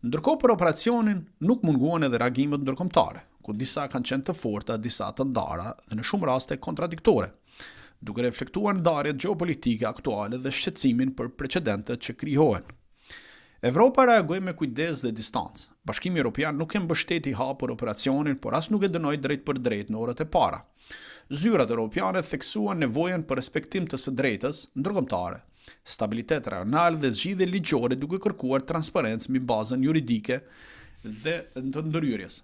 Ndërkohë për operacionin nuk munguan edhe reagimet ndërkombëtare, ku disa kanë qenë të forta, disa të ndara dhe në shumë raste kontradiktore, duke reflektuar ndarjet gjeopolitike aktuale dhe shqetësimin për precedentet që krijohen. Evropa reagoi me kujdes dhe distancë. Bashkimi Evropian nuk e mbështeti hapur operacionin, por as nuk e dënoi drejt për drejt në orët e para. Zyrat evropiane theksuan nevojën për respektim të së drejtës ndërkombëtare, stabilitet rajonal dhe zgjidhje ligjore duke kërkuar transparencë mbi bazën juridike dhe të ndërhyrjes.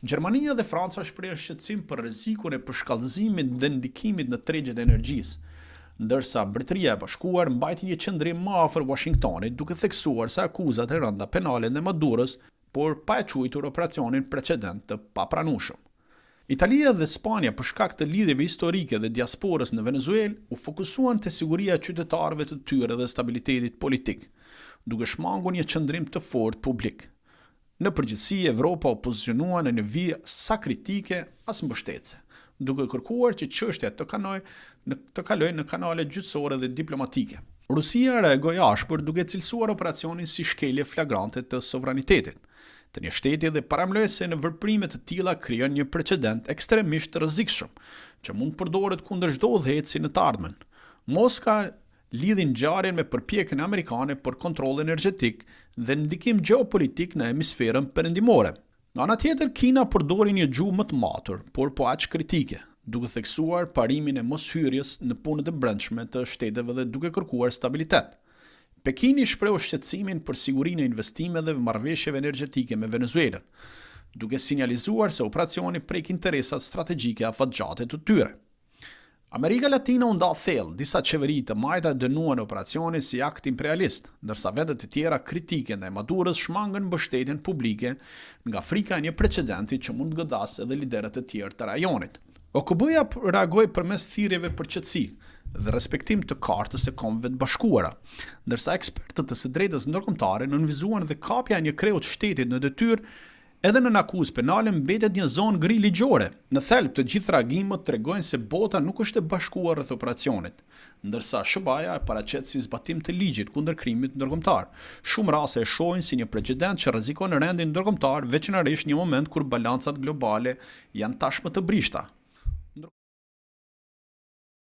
Gjermania dhe Franca shprehën shqetësim për rrezikun e përshkallëzimit dhe ndikimit në tregjet e energjisë, ndërsa Mbretëria e Bashkuar mbajti një qendrim më afër Washingtonit duke theksuar se akuzat e rënda penale ndaj Madurës, por pa e quajtur operacionin precedent të papranueshëm. Italia dhe Spanja për shkak të lidhjeve historike dhe diasporës në Venezuelë u fokusuan te siguria e qytetarëve të tyre dhe stabilitetit politik, duke shmangur një qendrim të fortë publik. Në përgjithësi, Evropa u pozicionua në një vijë sa kritike as mbështetëse, duke kërkuar që çështja të kalojë në kanale gjyqësore dhe diplomatike. Rusia reagoi ashpër duke cilësuar operacionin si shkelje flagrante të sovranitetit të një shteti dhe paramendoi se në veprime të tilla krijon një precedent ekstremisht të rrezikshëm, që mund të përdoret kundër çdo udhëheci në të ardhmen. Moska lidhi ngjarjen me përpjekjen amerikane për kontroll energjetik dhe ndikim gjeopolitik në hemisferën perëndimore. Nga ana tjetër, Kina përdori një gjuhë më të matur, por po aq kritike, duke theksuar parimin e moshyrjes në punët e brendshme të shteteve dhe duke kërkuar stabilitet. Pekini shprehu shqetësimin për sigurinë e investimeve dhe marrëveshjeve energjetike me Venezuelën, duke sinjalizuar se operacioni prek interesat strategjike afatgjate të tyre. Amerika Latina u nda thellë, disa qeveri të majta dënuan operacionin si akt imperialist, ndërsa vendet e tjera kritike ndaj Madurës shmangën mbështetjen publike nga frika e një precedenti që mund të godasë edhe liderët e tjerë të rajonit. OKB-ja reagoi përmes thirrjeve për qetësi dhe respektim të Kartës së Kombeve të Bashkuara, ndërsa ekspertët të së drejtës ndërkombëtare nënvizuan dhe kapja e një kreut shtetit në detyrë edhe në akuzë penale mbetet një zonë gri ligjore. Në thelb të gjithë reagimet tregojnë se bota nuk është e bashkuar rreth operacionit, ndërsa SBA e paraqet si zbatim të ligjit kundër krimit ndërkombëtar. Shumë raste e shohin si një precedent që rrezikon rendin ndërkombëtar, veçanërisht në një moment kur balancat globale janë tashmë të brishta.